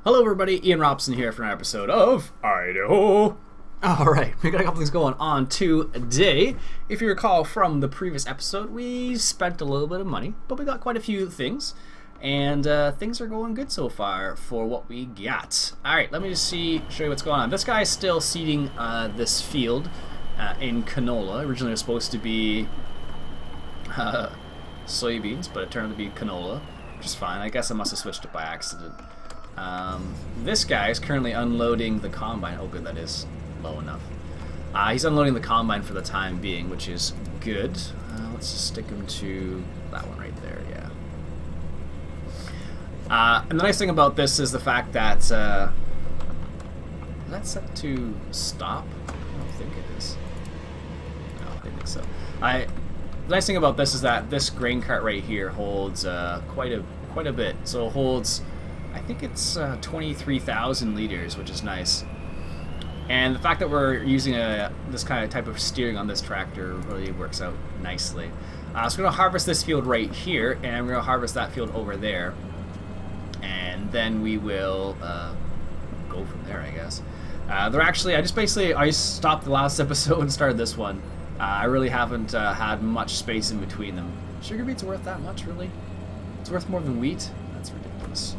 Hello everybody, Iain Robson here for an episode of Idaho. Alright, we got a couple things going on today. If you recall from the previous episode, we spent a little bit of money, but we got quite a few things. And things are going good so far for what we got. Alright, let me just show you what's going on. This guy is still seeding this field in canola. Originally it was supposed to be soybeans, but it turned out to be canola, which is fine. I guess I must have switched it by accident. This guy is currently unloading the combine. Oh good, that is low enough. He's unloading the combine for the time being, which is good. Let's just stick him to that one right there, yeah. And the nice thing about this is the fact that, is that set to stop? I don't think it is. No, I don't think so. The nice thing about this is that this grain cart right here holds quite a bit. So it holds, I think it's 23,000 liters, which is nice. And the fact that we're using this kind of type of steering on this tractor really works out nicely. So we're going to harvest this field right here, and we're going to harvest that field over there. And then we will go from there, I guess. I stopped the last episode and started this one. I really haven't had much space in between them. Sugar beet's worth that much, really? It's worth more than wheat? That's ridiculous.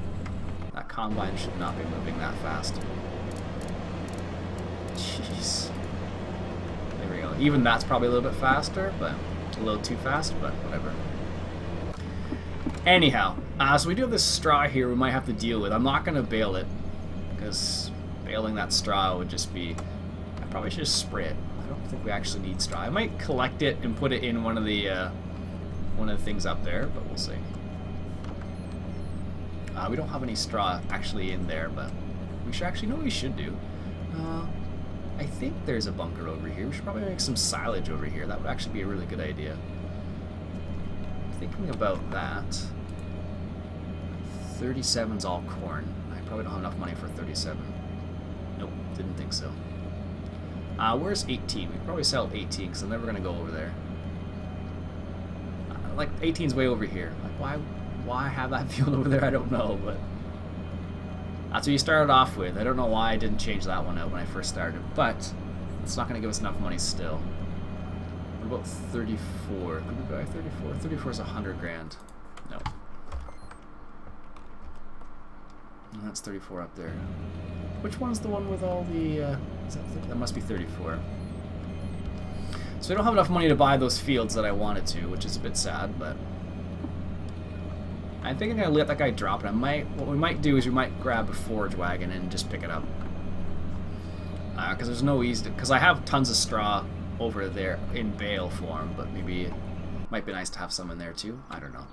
That combine should not be moving that fast. Jeez. There we go. Even that's probably a little bit faster, but a little too fast, but whatever. Anyhow, so we do have this straw here we might have to deal with. I'm not going to bale it, because baling that straw would just be... I probably should just spray it. I don't think we actually need straw. I might collect it and put it in one of the things up there, but we'll see. We don't have any straw actually in there, but we should actually know what we should do. I think there's a bunker over here. We should probably make some silage over here. That would actually be a really good idea. Thinking about that. 37's all corn. I probably don't have enough money for 37. Nope, didn't think so. Where's 18? We could probably sell 18 because I'm never going to go over there. Like 18's way over here. Like why have that field over there? I don't know, but that's what you started off with. I don't know why I didn't change that one out when I first started, but it's not going to give us enough money still. What about 34? Could we buy 34? 34 is 100 grand. No. That's 34 up there. Which one's the one with all the... that must be 34. So we don't have enough money to buy those fields that I wanted to, which is a bit sad, but... I think I'm going to let that guy drop it. What we might do is we might grab a forage wagon and just pick it up. Because there's no easy... Because I have tons of straw over there in bale form, but maybe it might be nice to have some in there too. I don't know.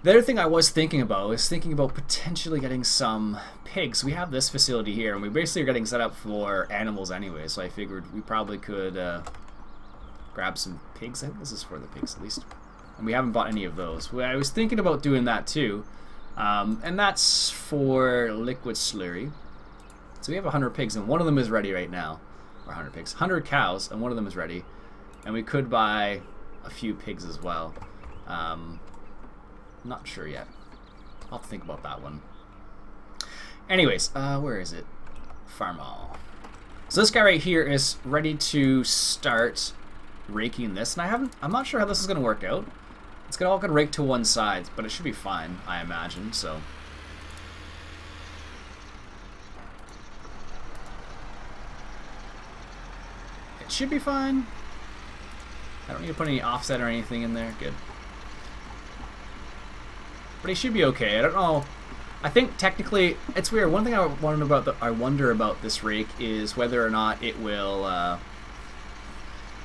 The other thing I was thinking about potentially getting some pigs. We have this facility here, and we basically are getting set up for animals anyway, so I figured we probably could grab some pigs. I think this is for the pigs at least. And we haven't bought any of those. I was thinking about doing that too, and that's for liquid slurry. So we have 100 pigs, and one of them is ready right now. Or 100 pigs. 100 cows, and one of them is ready. And we could buy a few pigs as well. Not sure yet. I'll have to think about that one. Anyways, where is it? Farm all. So this guy right here is ready to start raking this, and I'm not sure how this is going to work out. It's all going to rake to one side, but it should be fine, I imagine, so... It should be fine. I don't need to put any offset or anything in there. Good. But it should be okay. I don't know. I think technically it's weird. One thing I wonder about this rake is whether or not it will.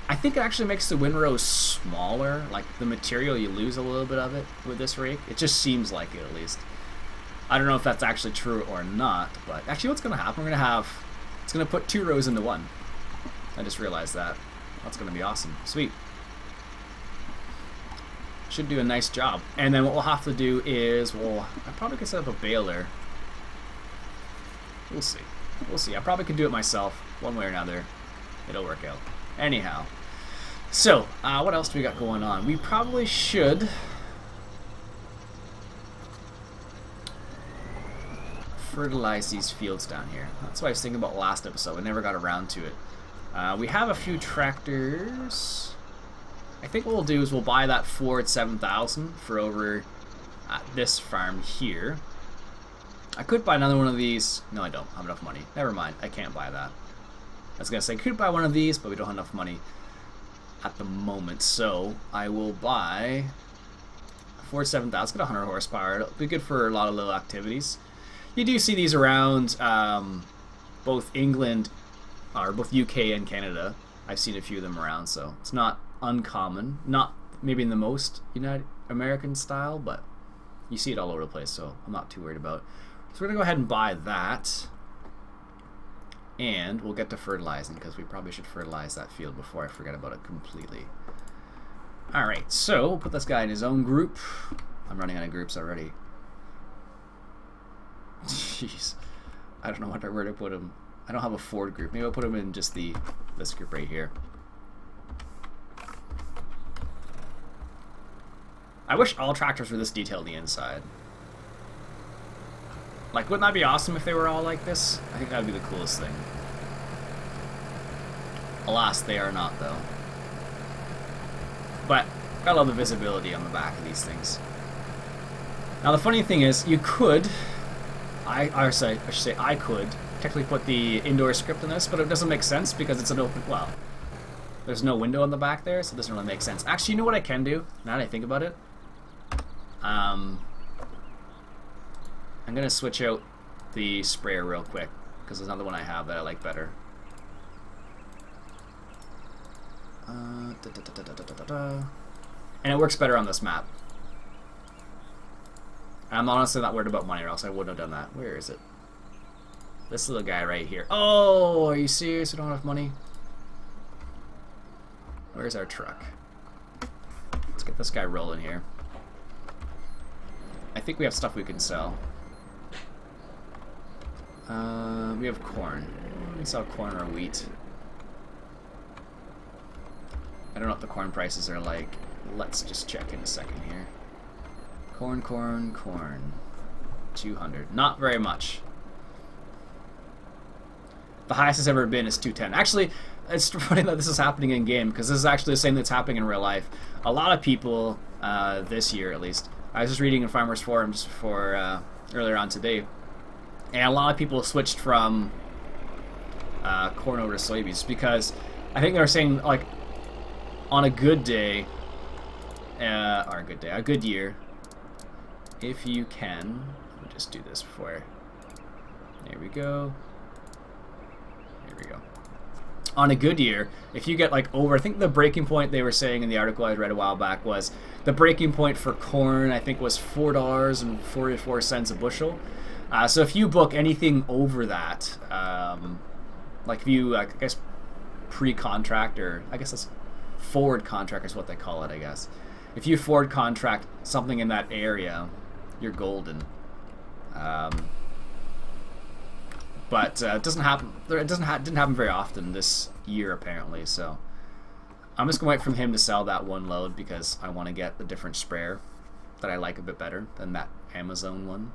I think it actually makes the windrows smaller. Like the material, you lose a little bit of it with this rake. It just seems like it, at least. I don't know if that's actually true or not. But actually, what's going to happen? It's going to put 2 rows into one. I just realized that. That's going to be awesome. Sweet. Should do a nice job. And then what we'll have to do is, I probably could set up a baler. We'll see. We'll see. I probably could do it myself, one way or another. It'll work out. Anyhow. So, what else do we got going on? We probably should fertilize these fields down here. That's what I was thinking about last episode. We never got around to it. We have a few tractors. I think what we'll do is we'll buy that Ford 7000 for over at this farm here. I could buy another one of these. No, I don't have enough money. Never mind. I can't buy that. I was going to say I could buy one of these, but we don't have enough money at the moment. So I will buy a Ford 7000. Get 100 horsepower. It'll be good for a lot of little activities. You do see these around both England, or both UK and Canada. I've seen a few of them around, so it's not uncommon. Not maybe in the most United American style, but you see it all over the place, so I'm not too worried about it. So we're going to go ahead and buy that, and we'll get to fertilizing, because we probably should fertilize that field before I forget about it completely. Alright, so we'll put this guy in his own group. I'm running out of groups already. Jeez. I don't know where to put him. I don't have a Ford group. Maybe I'll put him in just this group right here. I wish all tractors were this detailed on the inside. Like, wouldn't that be awesome if they were all like this? I think that would be the coolest thing. Alas, they are not, though. But I love the visibility on the back of these things. Now, the funny thing is, you could... I should say I could technically put the indoor script in this, but it doesn't make sense because it's an open... Well, there's no window on the back there, so it doesn't really make sense. Actually, you know what I can do, now that I think about it? I'm going to switch out the sprayer real quick, because there's another one I have that I like better. And it works better on this map. I'm honestly not worried about money, or else I wouldn't have done that. Where is it? This little guy right here. Oh, are you serious? We don't have enough money? Where's our truck? Let's get this guy rolling here. I think we have stuff we can sell. We have corn. We sell corn or wheat. I don't know what the corn prices are like. Let's just check in a second here. Corn, corn, corn. 200. Not very much. The highest it's ever been is 210. Actually, it's funny that this is happening in game, because this is actually the same that's happening in real life. A lot of people, this year at least, I was just reading in Farmers Forums for earlier on today, and a lot of people switched from corn over to soybeans, because I think they were saying, like, on a good day, or a good year, if you can, let me just do this before. There we go. There we go. On a good year, if you get like over, I think the breaking point they were saying in the article I read a while back was the breaking point for corn, I think, was $4.44 a bushel. So if you book anything over that, like if you, I guess, pre-contract, or I guess that's forward contract is what they call it, I guess. If you forward contract something in that area, you're golden. But it doesn't happen. It didn't happen very often this year, apparently. So I'm just going to wait for him to sell that one load, because I want to get the different sprayer that I like a bit better than that Amazon one.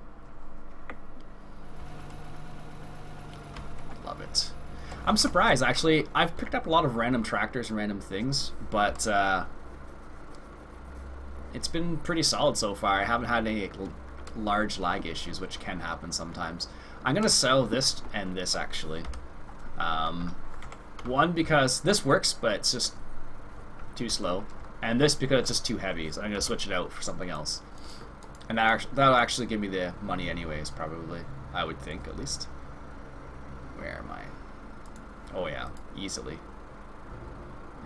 Love it. I'm surprised, actually. I've picked up a lot of random tractors and random things, but it's been pretty solid so far. I haven't had any large lag issues, which can happen sometimes. I'm going to sell this and this, actually. One, because this works, but it's just too slow. And this, because it's just too heavy, so I'm going to switch it out for something else. And that'll actually give me the money anyways, probably. I would think, at least. Where am I? Oh yeah, easily.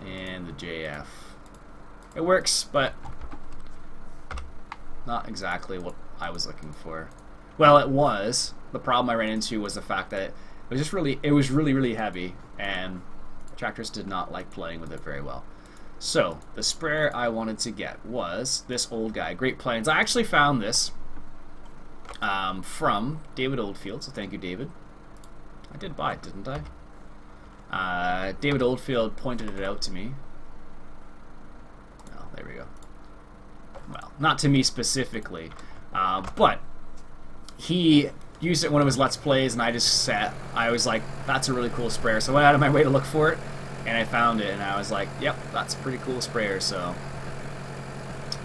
And the JF. It works, but not exactly what I was looking for. Well, it was. The problem I ran into was the fact that it was just really heavy, and tractors did not like playing with it very well. So the sprayer I wanted to get was this old guy, Great Plains. I actually found this from David Oldfield, so thank you, David. I did buy it, didn't I? David Oldfield pointed it out to me. Oh, there we go. Well, not to me specifically, but he used it in one of his Let's Plays, and I was like, that's a really cool sprayer. So I went out of my way to look for it, and I found it, and I was like, yep, that's a pretty cool sprayer. So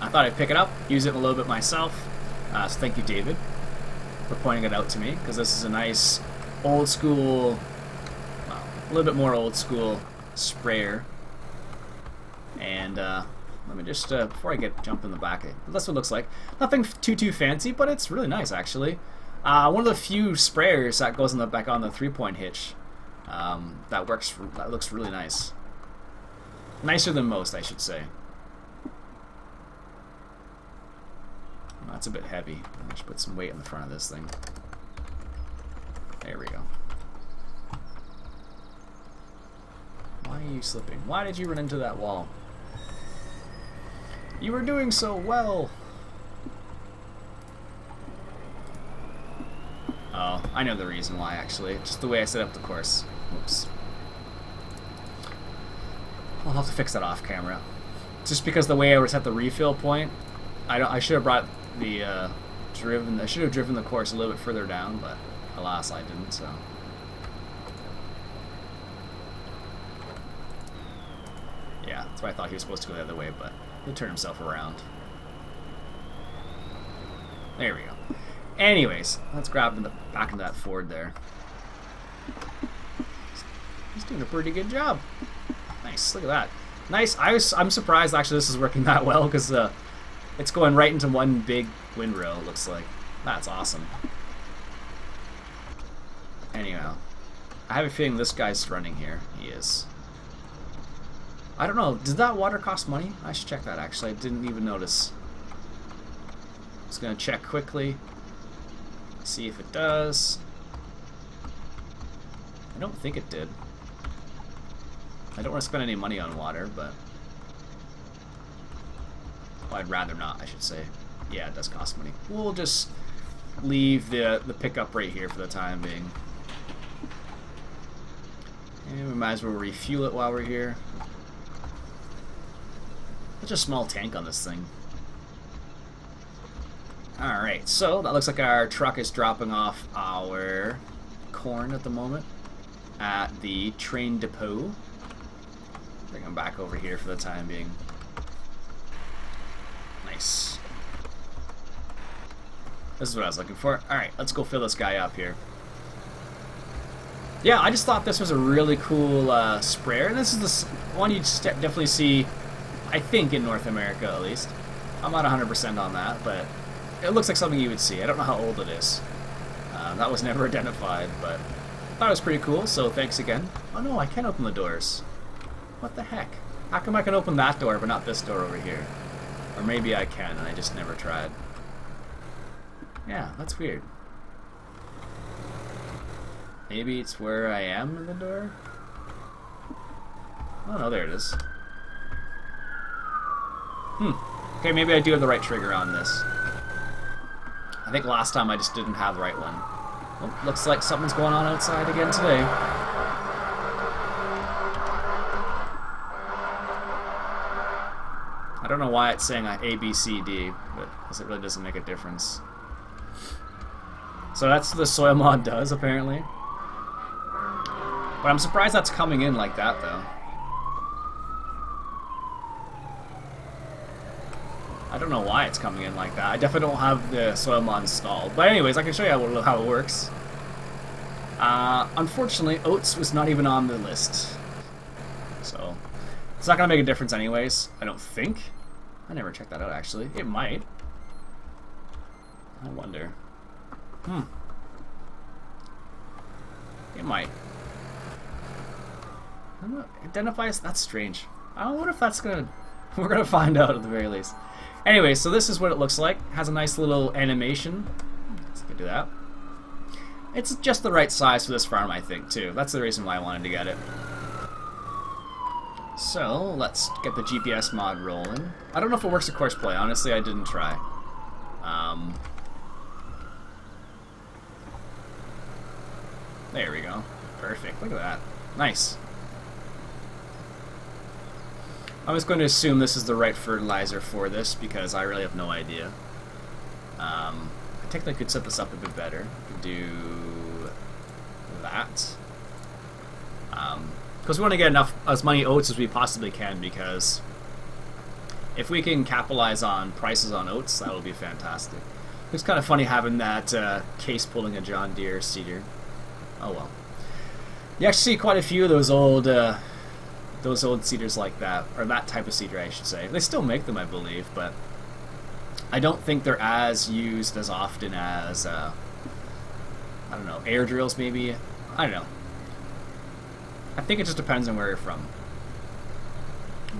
I thought I'd pick it up, use it a little bit myself. So thank you, David, for pointing it out to me, because this is a nice old school, well, a little bit more old school sprayer. And let me just, before I jump in the back, that's what it looks like. Nothing too fancy, but it's really nice, actually. One of the few sprayers that goes back on the 3-point hitch that looks really nice. Nicer than most, I should say. That's a bit heavy. I should put some weight in the front of this thing. There we go. Why are you slipping? Why did you run into that wall? You were doing so well! Oh, I know the reason why, actually. Just the way I set up the course. Oops. I'll have to fix that off camera. Just because the way I was at the refill point, I should have brought the I should have driven the course a little bit further down, but alas, I didn't. So yeah, that's why I thought he was supposed to go the other way, but he'll turn himself around. There we go. Anyways, let's grab back into that Ford there. He's doing a pretty good job. Nice, look at that. Nice. I'm surprised actually this is working that well, because it's going right into one big windrow, it looks like. That's awesome. Anyhow, I have a feeling this guy's running here. He is. I don't know, did that water cost money? I should check that actually. I didn't even notice. Just gonna check quickly. See if it does. I don't think it did. I don't want to spend any money on water, but well, I'd rather not, I should say. Yeah, it does cost money. We'll just leave the pickup right here for the time being. And we might as well refuel it while we're here. Such a small tank on this thing. Alright, so that looks like our truck is dropping off our corn at the moment at the train depot. Bring them back over here for the time being. Nice. This is what I was looking for. Alright, let's go fill this guy up here. Yeah, I just thought this was a really cool sprayer. And this is the one you'd definitely see, I think, in North America at least. I'm not 100% on that, but it looks like something you would see. I don't know how old it is. That was never identified, but I thought it was pretty cool, so thanks again. Oh no, I can't open the doors. What the heck? How come I can open that door, but not this door over here? Or maybe I can, and I just never tried. Yeah, that's weird. Maybe it's where I am in the door? Oh no, there it is. Okay, maybe I do have the right trigger on this. I think last time I just didn't have the right one. Oh, looks like something's going on outside again today. I don't know why it's saying A, B, C, D, but because it really doesn't make a difference. So that's what the soil mod does, apparently. But I'm surprised that's coming in like that, though. I don't know why it's coming in like that. I definitely don't have the soil mod installed. But anyways, I can show you how it works. Unfortunately, oats was not even on the list. So, it's not going to make a difference anyways, I don't think. I never checked that out, actually. It might. I wonder. It might. I don't know. Identifies? That's strange. I wonder if that's going to... We're going to find out at the very least. Anyway, so this is what it looks like. Has a nice little animation. Let's do that. It's just the right size for this farm, I think, too. That's the reason why I wanted to get it. So, let's get the GPS mod rolling. I don't know if it works at course play. Honestly, I didn't try. There we go. Perfect. Look at that. Nice. I'm just going to assume this is the right fertilizer for this because I really have no idea. I technically could set this up a bit better. Could do that. Because we want to get as many oats as we possibly can, because if we can capitalize on prices on oats, that would be fantastic. It's kind of funny having that case pulling a John Deere seeder. Oh well. You actually see quite a few of those old seeders like that, or that type of seeder, I should say. They still make them, I believe, but I don't think they're as used as often as I don't know, air drills maybe. I don't know. I think it just depends on where you're from,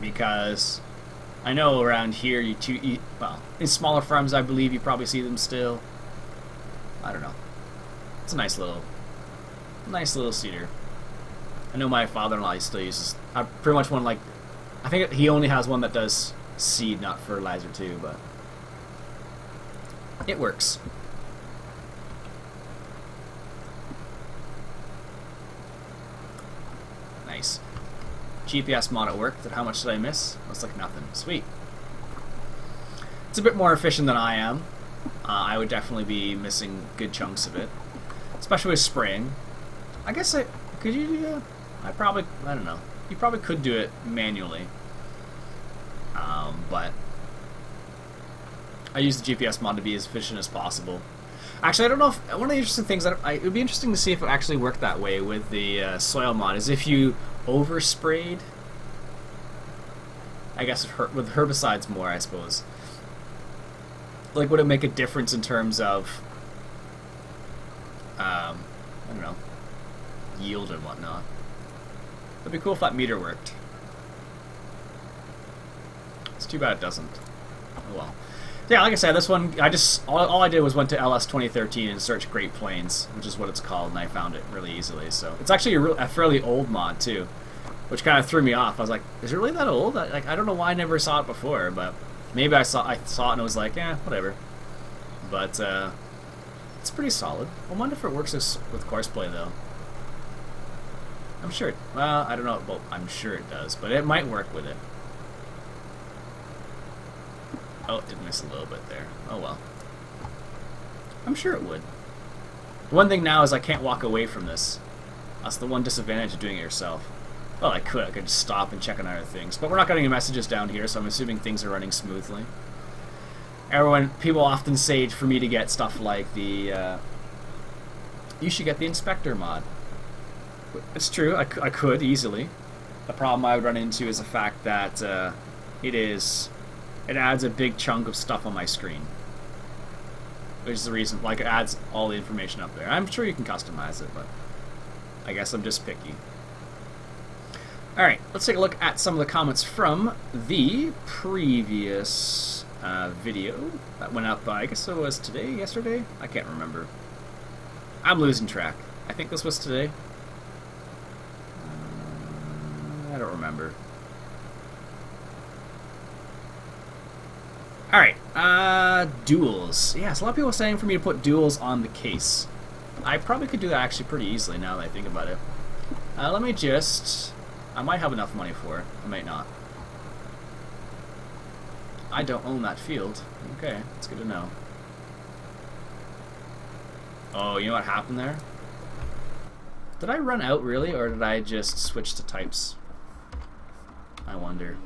because I know around here well, in smaller farms I believe you probably see them still. I don't know. It's a nice little seeder. I know my father-in-law still uses pretty much one, like, I think he only has one that does seed, not fertilizer too, but it works. Nice. GPS mod at work. How much did I miss? Looks like nothing. Sweet. It's a bit more efficient than I am. I would definitely be missing good chunks of it, especially with spraying. I guess could you do that? I don't know. You probably could do it manually, but I use the GPS mod to be as efficient as possible. Actually, I don't know if one of the interesting things that it would be interesting to see if it actually worked that way with the soil mod is if you oversprayed. I guess with herbicides more, I suppose. Like, would it make a difference in terms of I don't know, yield and whatnot? It'd be cool if that meter worked. It's too bad it doesn't. Oh well. Yeah, like I said, this one, all I did was went to LS 2013 and searched Great Plains, which is what it's called, and I found it really easily. So it's actually a fairly old mod too, which kind of threw me off. I was like, is it really that old? I don't know why I never saw it before, but maybe I saw it and was like, yeah, whatever. But it's pretty solid. I wonder if it works with Courseplay though. I'm sure. Well, I don't know. Well, I'm sure it does, but it might work with it. Oh, it did miss a little bit there. Oh well. I'm sure it would. The one thing now is I can't walk away from this. That's the one disadvantage of doing it yourself. Well, I could just stop and check on other things, but we're not getting any messages down here, so I'm assuming things are running smoothly. People often say for me to get stuff like the, you should get the inspector mod. It's true, I could easily. The problem I would run into is the fact that it adds a big chunk of stuff on my screen, which is the reason, like, it adds all the information up there. I'm sure you can customize it, but I guess I'm just picky. Alright, let's take a look at some of the comments from the previous video that went up, I guess it was yesterday? I can't remember. I'm losing track. I think this was today. I don't remember. Alright, duels. Yeah, so a lot of people are saying for me to put duels on the case. I probably could do that actually pretty easily now that I think about it. Let me just... I might have enough money for it. I might not. I don't own that field. Okay, that's good to know. Oh, you know what happened there? Did I run out really, or did I just switch to types? I wonder.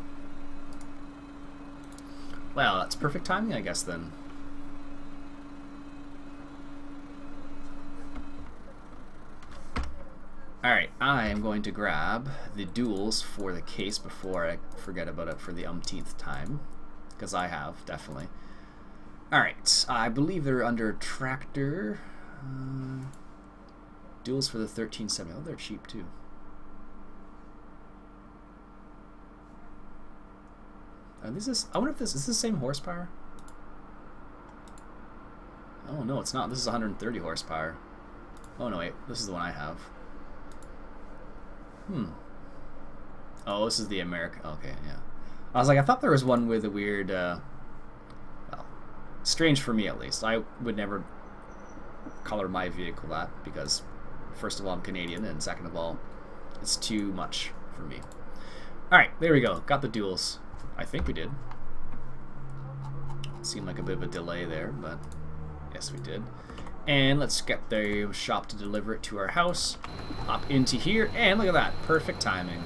Well, that's perfect timing, I guess, then. Alright, I am going to grab the duels for the case before I forget about it for the umpteenth time. Because I have, definitely. Alright, I believe they're under tractor. Duels for the 1370. Oh, they're cheap, too. I wonder if this is the same horsepower. Oh no, it's not. This is 130 horsepower. Oh no, wait, this is the one I have. Oh, this is the American. Okay, yeah. I was like, I thought there was one with a weird. Well, strange for me at least. I would never color my vehicle that because, first of all, I'm Canadian, and second of all, it's too much for me. All right, there we go. Got the duels. I think we did. Seemed like a bit of a delay there, but Yes, we did. And let's get the shop to deliver it to our house. Hop into here, and look at that. Perfect timing.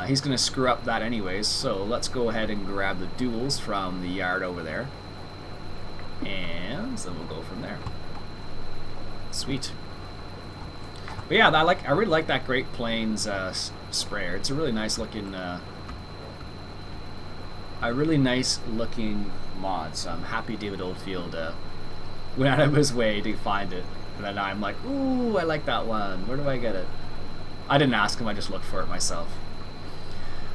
He's going to screw up that anyways, so let's go ahead and grab the duels from the yard over there. And then we'll go from there. Sweet. But yeah, I really like that Great Plains sprayer. It's a really nice looking mod, so I'm happy David Oldfield went out of his way to find it. And then I'm like, ooh, I like that one. Where do I get it? I didn't ask him, I just looked for it myself.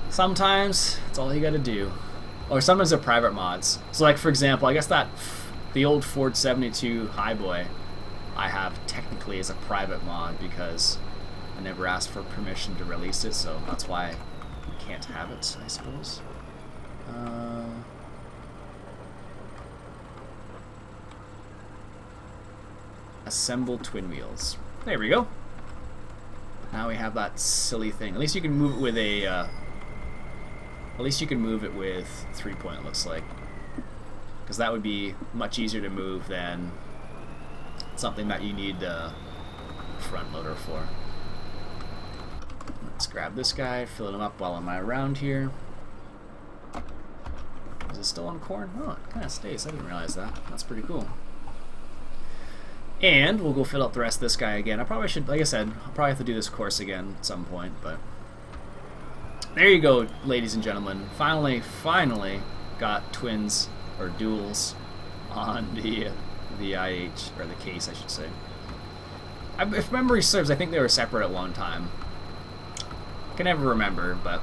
Sometimes it's all you gotta do. Or sometimes they're private mods. So like for example, I guess the old Ford 72 Highboy I have technically as a private mod because I never asked for permission to release it, so that's why you can't have it, I suppose. Assemble twin wheels. There we go. Now we have that silly thing. At least you can move it with a. At least you can move it with 3-point. It looks like, because that would be much easier to move than something that you need a front loader for. Let's grab this guy, fill him up while I'm around here. Is it still on corn? Oh, it kind of stays. I didn't realize that. That's pretty cool. And we'll go fill up the rest of this guy again. I probably should, like I said, I'll probably have to do this course again at some point, but there you go, ladies and gentlemen. Finally got twins, or duels, on the IH, or the case, I should say. If memory serves, I think they were separate at one time. I can never remember, but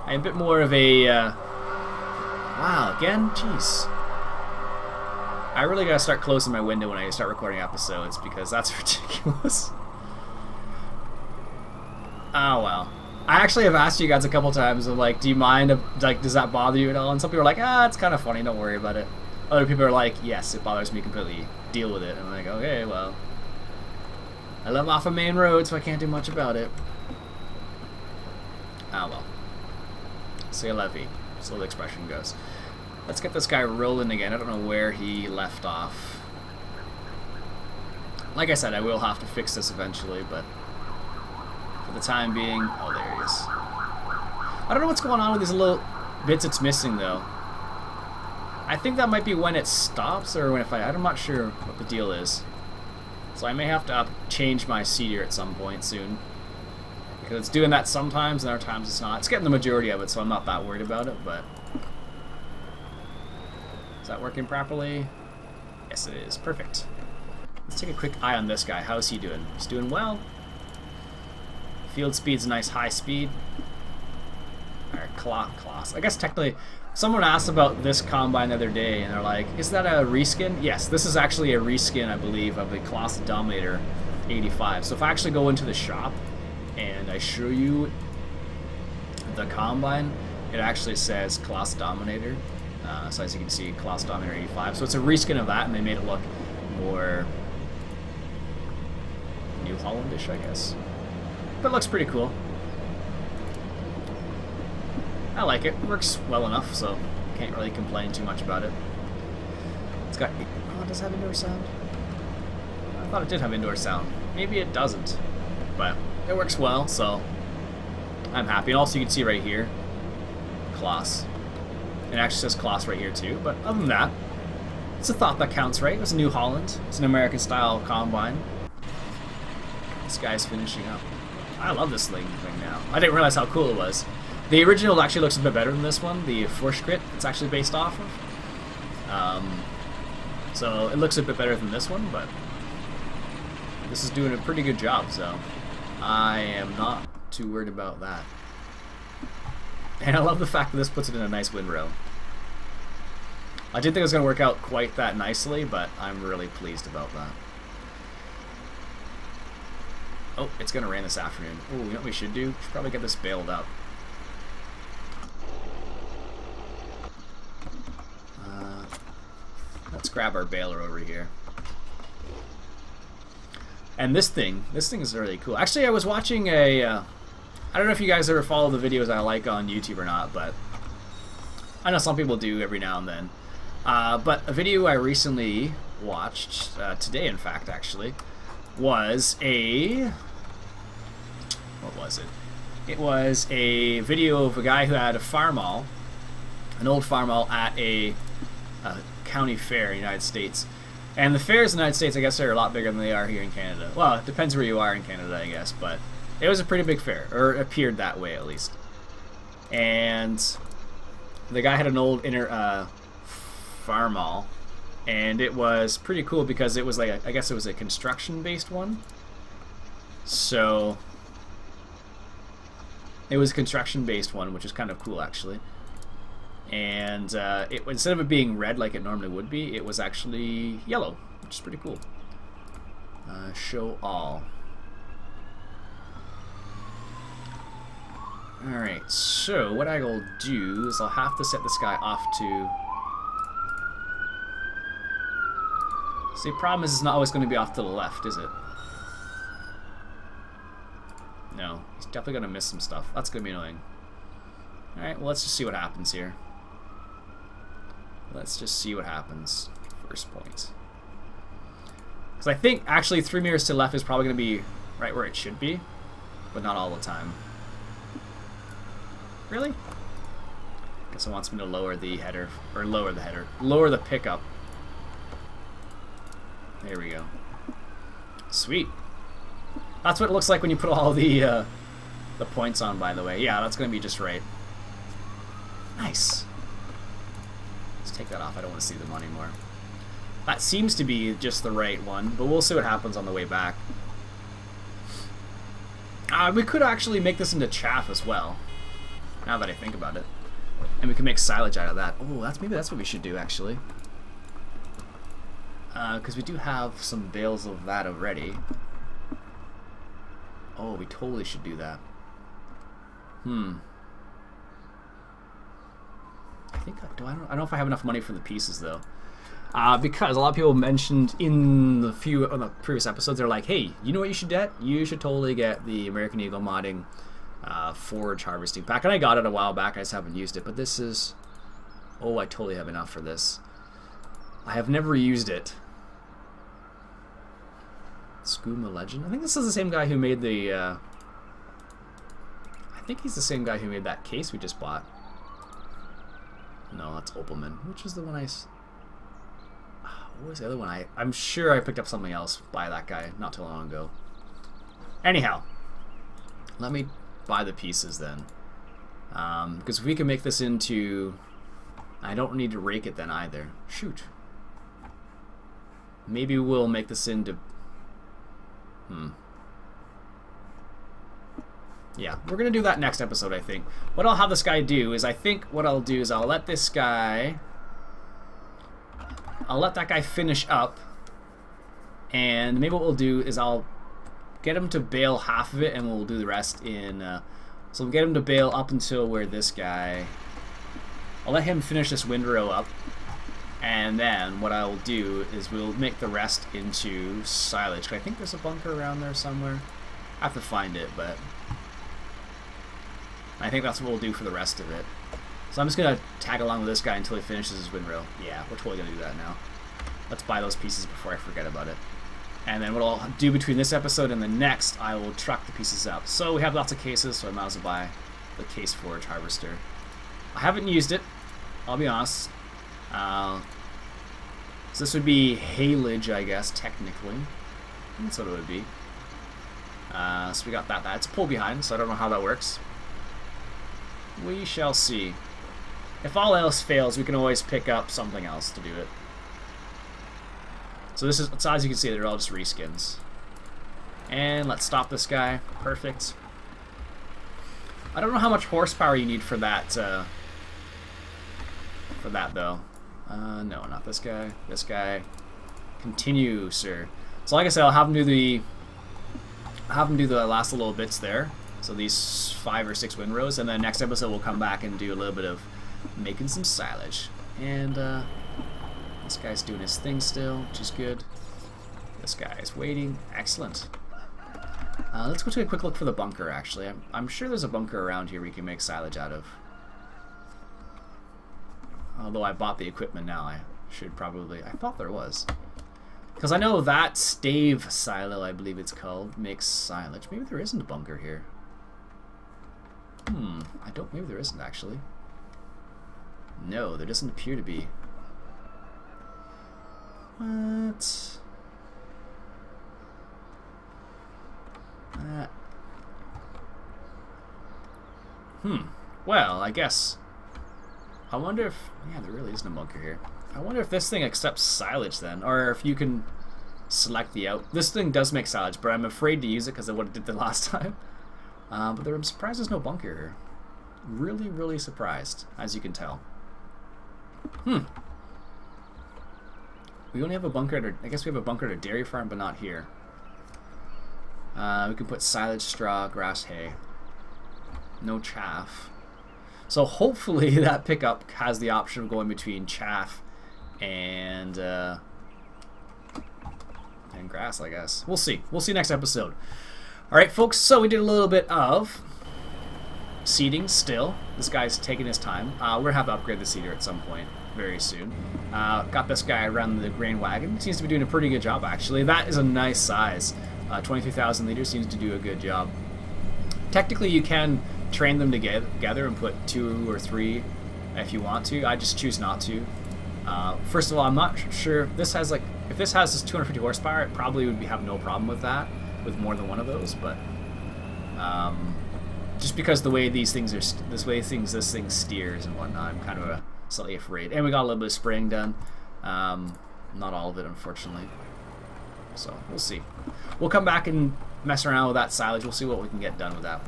I'm a bit more of a... wow, again? Jeez. I really gotta start closing my window when I start recording episodes, because that's ridiculous. Oh well. I actually have asked you guys a couple times, of like, do you mind, like, does that bother you at all? And some people are like, ah, it's kind of funny, don't worry about it. Other people are like, yes, it bothers me completely, deal with it. And I'm like, okay, well, I live off a main road, so I can't do much about it. Ah well. C'est la vie, so the expression goes. Let's get this guy rolling again. I don't know where he left off. Like I said, I will have to fix this eventually, but for the time being... Oh, there he is. I don't know what's going on with these little bits it's missing, though. I think that might be when it stops, or when I'm not sure what the deal is. So I may have to change my seeder at some point soon. Because it's doing that sometimes, and other times it's not. It's getting the majority of it, so I'm not that worried about it, but... Is that working properly? Yes, it is. Perfect. Let's take a quick eye on this guy. How's he doing? He's doing well. Field speed's a nice high speed. Alright, class. I guess technically, someone asked about this combine the other day, and they're like, is that a reskin? Yes, this is actually a reskin, I believe, of the Class Dominator 85. So if I actually go into the shop, and I show you the combine, it actually says Class Dominator. So as you can see, Class Dominator 85. So it's a reskin of that, and they made it look more New Hollandish, I guess. But it looks pretty cool. I like it. It works well enough, so can't really complain too much about it. It's got... Oh, it does have indoor sound? I thought it did have indoor sound. Maybe it doesn't. But it works well, so I'm happy. And also you can see right here, Class. It actually says Class right here too, but other than that, it's a thought that counts, right? It was a New Holland. It's an American-style combine. This guy's finishing up. I love this thing now. I didn't realize how cool it was. The original actually looks a bit better than this one, the Forschkrit it's actually based off of. So it looks a bit better than this one, but this is doing a pretty good job, so I am not too worried about that. And I love the fact that this puts it in a nice windrow. I didn't think it was going to work out quite that nicely, but I'm really pleased about that. Oh, it's going to rain this afternoon. Oh, you know what we should do? We should probably get this bailed up. Let's grab our baler over here. And this thing is really cool. Actually, I was watching a... I don't know if you guys ever follow the videos I like on YouTube or not, but I know some people do every now and then. But a video I recently watched, today in fact actually, was a... what was it? It was a video of a guy who had a farm mall, an old farm mall at a county fair in the United States. And the fairs in the United States, I guess, are a lot bigger than they are here in Canada. Well, it depends where you are in Canada, I guess, but it was a pretty big fair, or it appeared that way at least. And the guy had an old farm mall, and it was pretty cool because it was like, I guess it was a construction-based one. So it was a construction-based one, which is kind of cool actually. And instead of it being red like it normally would be, it was actually yellow, which is pretty cool. Show all. Alright, so what I will do is I'll have to set this guy off to... See, the problem is it's not always going to be off to the left, is it? No, he's definitely going to miss some stuff. That's going to be annoying. Alright, well, let's just see what happens here. Let's just see what happens. First point. Because I think, actually, 3 meters to the left is probably going to be right where it should be, but not all the time. Really? Guess it wants me to lower the header, or lower the header. Lower the pickup. There we go. Sweet. That's what it looks like when you put all the points on, by the way. Yeah, that's going to be just right. Nice. Let's take that off. I don't want to see them anymore. That seems to be just the right one, but we'll see what happens on the way back. We could actually make this into chaff as well, now that I think about it. And we can make silage out of that. Oh, maybe that's what we should do, actually. Because we do have some bales of that already. Oh, we totally should do that. I don't know if I have enough money for the pieces though, because a lot of people mentioned in the previous episodes, they're like, hey, you know what you should get? You should totally get the American Eagle modding forage harvesting pack. And I got it a while back. I just haven't used it. But this is, oh, I totally have enough for this. I have never used it. Skooma Legend. I think this is the same guy who made the. I think he's the same guy who made that case we just bought. No, that's Opelman. Which is the one I... What was the other one? I'm sure I picked up something else by that guy not too long ago. Anyhow, let me buy the pieces then. Because if we can make this into... I don't need to rake it then either. Shoot. Maybe we'll make this into... Yeah, we're going to do that next episode, I think. What I'll have this guy do is, I think what I'll do is I'll let this guy... I'll let that guy finish up. And maybe what we'll do is I'll get him to bale half of it and we'll do the rest in... so we'll get him to bale up until where this guy... I'll let him finish this windrow up. And then what I will do is we'll make the rest into silage. I think there's a bunker around there somewhere. I have to find it, but... I think that's what we'll do for the rest of it. So I'm just going to tag along with this guy until he finishes his windrow. Yeah, we're totally going to do that now. Let's buy those pieces before I forget about it. And then what I'll do between this episode and the next, I will truck the pieces up. So we have lots of cases, so I might as well buy the case forage harvester. I haven't used it, I'll be honest. So this would be haylage, I guess, technically. That's what it would be. So we got that. That's pull behind, so I don't know how that works. We shall see. If all else fails, we can always pick up something else to do it. So this is, so as you can see, they're all just reskins. And let's stop this guy. Perfect. I don't know how much horsepower you need for that. Though. No, not this guy. This guy. Continue, sir. So like I said, I'll have him do the last little bits there. So these 5 or 6 windrows, and then next episode we'll come back and do a little bit of making some silage. And this guy's doing his thing still, which is good. This guy is waiting. Excellent. Let's go take a quick look for the bunker, actually. I'm sure there's a bunker around here we can make silage out of. Although I bought the equipment now, I should probably... I thought there was. Because I know that stave silo, I believe it's called, makes silage. Maybe there isn't a bunker here. I don't... Maybe there isn't, actually. No, there doesn't appear to be. What? Well, I guess... I wonder if... Yeah, there really isn't a bunker here. I wonder if this thing accepts silage then, or if you can select the out... This thing does make silage, but I'm afraid to use it because of what it did the last time. But I'm surprised there's no bunker here. Really, really surprised, as you can tell. We only have a bunker at our... I guess we have a bunker at a dairy farm, but not here. We can put silage, straw, grass, hay. No chaff. So hopefully that pickup has the option of going between chaff and grass, I guess. We'll see. We'll see next episode. Alright, folks, so we did a little bit of seeding still. This guy's taking his time. We're going to have to upgrade the seeder at some point very soon. Got this guy around the grain wagon. Seems to be doing a pretty good job, actually. That is a nice size. 23,000 liters seems to do a good job. Technically, you can train them together and put 2 or 3 if you want to. I just choose not to. First of all, I'm not sure if this has this 250 horsepower, it probably would have no problem with that, with more than one of those. But just because the way these things are, this thing steers and whatnot, I'm kind of slightly afraid. And we got a little bit of spraying done. Not all of it, unfortunately. So we'll see. We'll come back and mess around with that silage. We'll see what we can get done with that.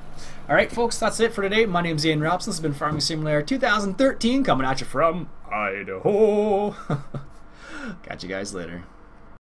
Alright folks, that's it for today. My name's Iain Robson. This has been Farming Simulator 2013 coming at you from Idaho. Catch you guys later.